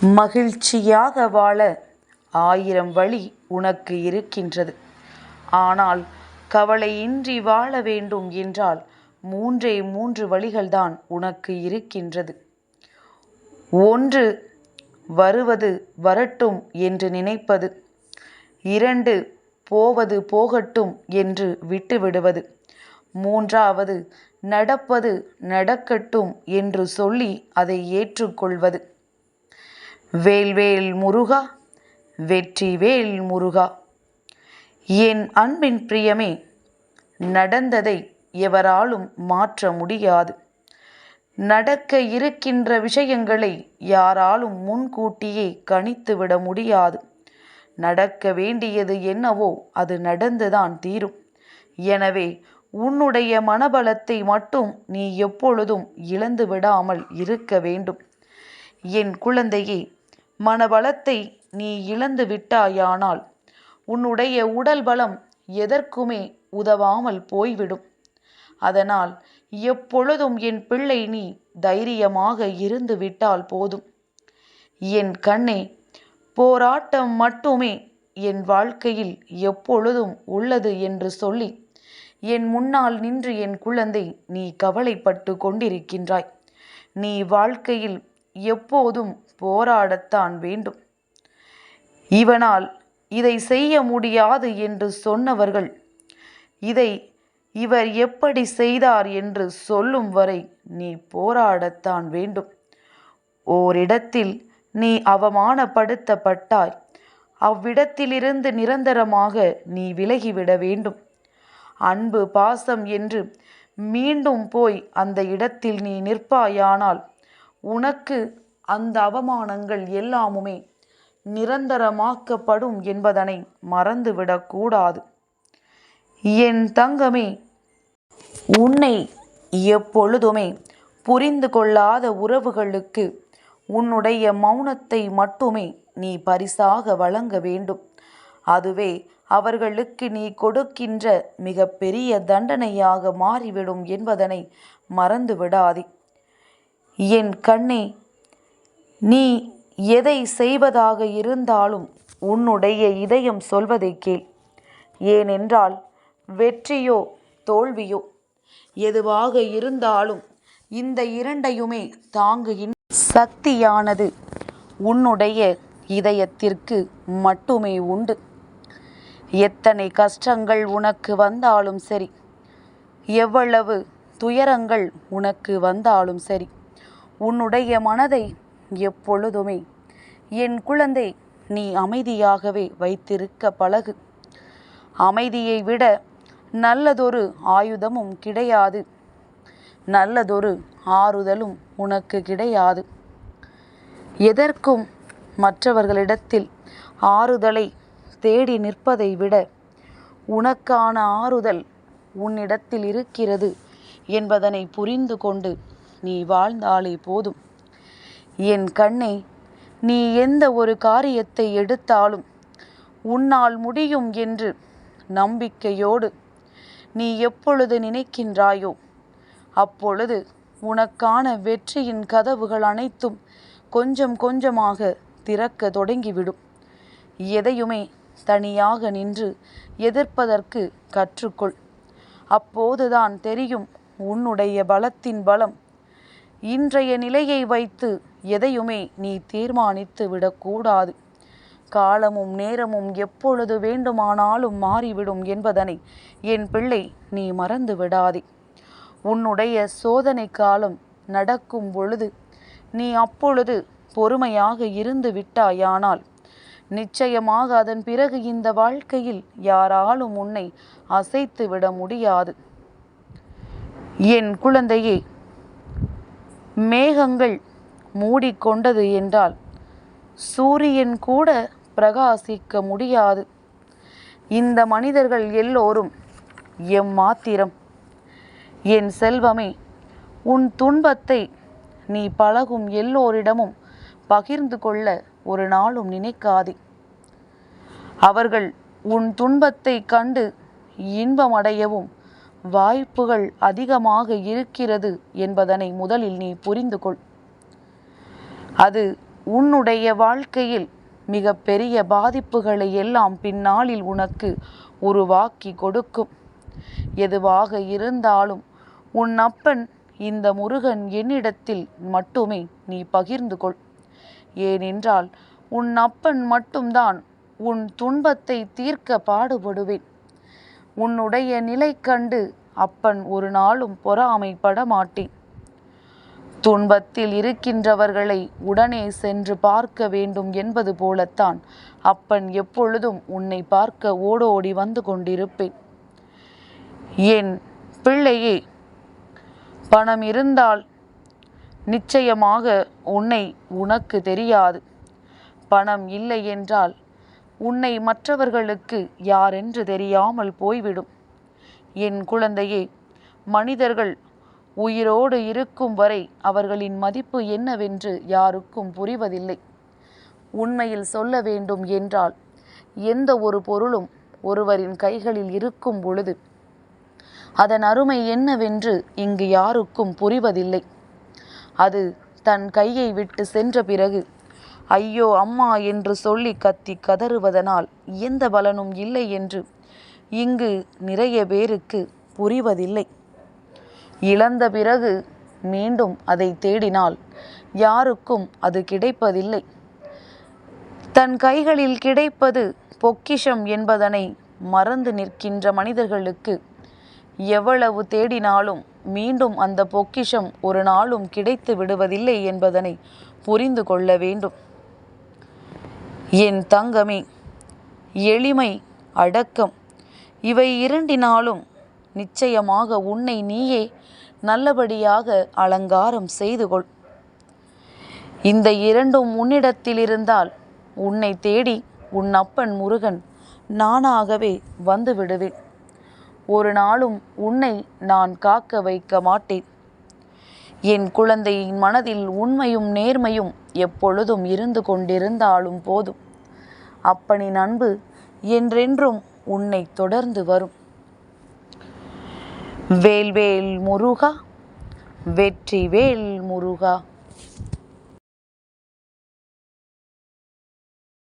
மகிழ்ச்சியாக வாழ 1000 வழி உனக்கு இருக்கின்றது. ஆனால் கவலையின்றி வாழ வேண்டும் என்றால் 3 வழிகள்தான் உனக்கு இருக்கின்றது. 1, வருவது வரட்டும் என்று நினைப்பது. 2, போவது போகட்டும் என்று விட்டுவிடுவது. 3வது, நடப்பது நடக்கட்டும் என்று சொல்லி அதை ஏற்றுக்கொள்வது. வேல்வேல் முருகா, வெற்றிவேல் முருகா. என் அன்பின் பிரியமே, நடந்ததை எவராலும் மாற்ற முடியாது. நடக்க இருக்கின்ற விஷயங்களை யாராலும் முன்கூட்டியே கணித்துவிட முடியாது. நடக்க வேண்டியது என்னவோ அது நடந்துதான் தீரும். எனவே உன்னுடைய மனபலத்தை மட்டும் நீ எப்பொழுதும் இழந்து விடாமல் இருக்க வேண்டும். என் குழந்தையே, மனபலத்தை நீ இழந்து விட்டாயானால் உன்னுடைய உடல் பலம் எதற்குமே உதவாமல் போய்விடும். அதனால் எப்பொழுதும் என் பிள்ளை நீ தைரியமாக இருந்து விட்டால் போதும். என் கண்ணே, போராட்டம் மட்டுமே என் வாழ்க்கையில் எப்பொழுதும் உள்ளது என்று சொல்லி என் முன்னால் நின்று என் குழந்தை நீ கவலைப்பட்டு கொண்டிருக்கின்றாய். நீ வாழ்க்கையில் எப்போதும் போராடத்தான் வேண்டும். இவனால் இதை செய்ய முடியாது என்று சொன்னவர்கள் இவர் எப்படி செய்தார் என்று சொல்லும் வரை நீ போராடத்தான் வேண்டும். ஓரிடத்தில் நீ அவமானப்படுத்தப்பட்டாய். அவ்விடத்திலிருந்து நிரந்தரமாக நீ விலகிவிட வேண்டும். அன்பு பாசம் என்று மீண்டும் போய் அந்த இடத்தில் நீ நிற்பாயானால் உனக்கு அந்த அவமானங்கள் எல்லாமுமே நிரந்தரமாக்கப்படும் என்பதனை மறந்துவிடக்கூடாது. என் தங்கமே, உன்னை எப்பொழுதுமே புரிந்து கொள்ளாத உறவுகளுக்கு உன்னுடைய மௌனத்தை மட்டுமே நீ பரிசாக வழங்க வேண்டும். அதுவே அவர்களுக்கு நீ கொடுக்கின்ற மிக பெரிய தண்டனையாக மாறிவிடும் என்பதனை மறந்து விடாதே. என் கண்ணே, நீ எதை செய்வதாக இருந்தாலும் உன்னுடைய இதயம் சொல்வதை கேள். ஏனென்றால் வெற்றியோ தோல்வியோ எதுவாக இருந்தாலும் இந்த இரண்டையுமே தாங்குகின்ற சக்தியானது உன்னுடைய இதயத்திற்கு மட்டுமே உண்டு. எத்தனை கஷ்டங்கள் உனக்கு வந்தாலும் சரி, எவ்வளவு துயரங்கள் உனக்கு வந்தாலும் சரி, உன்னுடைய மனதை எப்பொழுதுமே என் குழந்தை நீ அமைதியாகவே வைத்திருக்க பழகு. அமைதியை விட நல்லதொரு ஆயுதமும் கிடையாது. நல்லதொரு ஆறுதலும் உனக்கு கிடையாது. எதற்கும் மற்றவர்களிடத்தில் ஆறுதலை தேடி நிற்பதை விட உனக்கான ஆறுதல் உன்னிடத்தில் இருக்கிறது என்பதனை புரிந்து கொண்டு நீ வாழ்ந்தாலே போதும். என் கண்ணே, நீ எந்த ஒரு காரியத்தை எடுத்தாலும் உன்னால் முடியும் என்று நம்பிக்கையோடு நீ எப்பொழுது நினைக்கின்றாயோ அப்பொழுது உனக்கான வெற்றியின் கதவுகள் அனைத்தும் கொஞ்சம் கொஞ்சமாக திறக்க தொடங்கிவிடும். எதையுமே தனியாக நின்று எதிர்ப்பதற்கு கற்றுக்கொள். அப்போதுதான் தெரியும் உன்னுடைய பலத்தின் பலம். இன்றைய நிலையை வைத்து எதையுமே நீ தீர்மானித்து விடக்கூடாது. காலமும் நேரமும் எப்பொழுது வேண்டுமானாலும் மாறிவிடும் என்பதனை என் பிள்ளை நீ மறந்து விடாதே. உன்னுடைய சோதனை காலம் நடக்கும் பொழுது நீ அப்பொழுது பொறுமையாக இருந்து விட்டாயானால் நிச்சயமாக அதன் பிறகு இந்த வாழ்க்கையில் யாராலும் உன்னை அசைத்து விட முடியாது. என் குழந்தையே, மேகங்கள் மூடிக்கொண்டது என்றால் சூரியன் கூட பிரகாசிக்க முடியாது. இந்த மனிதர்கள் எல்லோரும் எம்மாத்திரம். என் செல்வமே, உன் துன்பத்தை நீ பழகும் எல்லோரிடமும் பகிர்ந்து கொள்ள ஒரு நாளும் நினைக்காதே. அவர்கள் உன் துன்பத்தை கண்டு இன்பமடையவும் வாய்ப்புகள் அதிகமாக இருக்கிறது என்பதனை முதலில் நீ புரிந்து கொள். அது உன்னுடைய வாழ்க்கையில் மிக பெரிய பாதிப்புகளை எல்லாம் பின்னாளில் உனக்கு உருவாக்கி கொடுக்கும். எதுவாக இருந்தாலும் உன் அப்பன் இந்த முருகன் என்னிடத்தில் மட்டுமே நீ பகிர்ந்து கொள். ஏனென்றால் உன் அப்பன் மட்டும்தான் உன் துன்பத்தை தீர்க்க பாடுபடுவேன். உன்னுடைய நிலை கண்டு அப்பன் ஒரு நாளும் பொறாமைப்பட மாட்டேன். துன்பத்தில் இருக்கின்றவர்களை உடனே சென்று பார்க்க வேண்டும் என்பது போலத்தான் அப்பன் எப்பொழுதும் உன்னை பார்க்க ஓடோடி வந்து கொண்டிருப்பேன். என் பிள்ளையே, பணம் இருந்தால் நிச்சயமாக உனக்கு தெரியாது. பணம் இல்லை என்றால் உன்னை மற்றவர்களுக்கு யாரென்று தெரியாமல் போய்விடும். என் குழந்தையே, மனிதர்கள் உயிரோடு இருக்கும் வரை அவர்களின் மதிப்பு என்னவென்று யாருக்கும் புரிவதில்லை. உண்மையில் சொல்ல வேண்டும் என்றால் எந்த ஒரு பொருளும் ஒருவரின் கைகளில் இருக்கும் பொழுது அதன் அருமை என்னவென்று இங்கு யாருக்கும் புரிவதில்லை. அது தன் கையை விட்டு சென்ற பிறகு ஐயோ அம்மா என்று சொல்லி கத்தி கதறுவதனால் எந்த பலனும் இல்லை என்று இங்கு நிறைய பேருக்கு புரிவதில்லை. இழந்த பிறகு மீண்டும் அதை தேடினால் யாருக்கும் அது கிடைப்பதில்லை. தன் கைகளில் கிடைப்பது பொக்கிஷம் என்பதனை மறந்து நிற்கின்ற மனிதர்களுக்கு எவ்வளவு தேடினாலும் மீண்டும் அந்த பொக்கிஷம் ஒரு நாளும் கிடைத்து விடுவதில்லை என்பதனை புரிந்து கொள்ள வேண்டும். என் தங்கமே, எளிமை, அடக்கம் இவை இரண்டினாலும் நிச்சயமாக உன்னை நீயே நல்லபடியாக அலங்காரம் செய்து கொள். இந்த இரண்டும் உன்னிடத்தில் இருந்தால் உன்னை தேடி உன் அப்பன் முருகன் நானாகவே வந்து விடுவேன். ஒரு நாளும் உன்னை நான் காக்க வைக்க மாட்டேன். என் குழந்தையின் மனதில் உண்மையும் நேர்மையும் எப்பொழுதும் இருந்து கொண்டிருந்தாலும் போதும். அப்பனின் அன்பு என்றென்றும் உன்னை தொடர்ந்து வரும். வேல்வேல் முருகா, வெற்றி வேல் முருகா.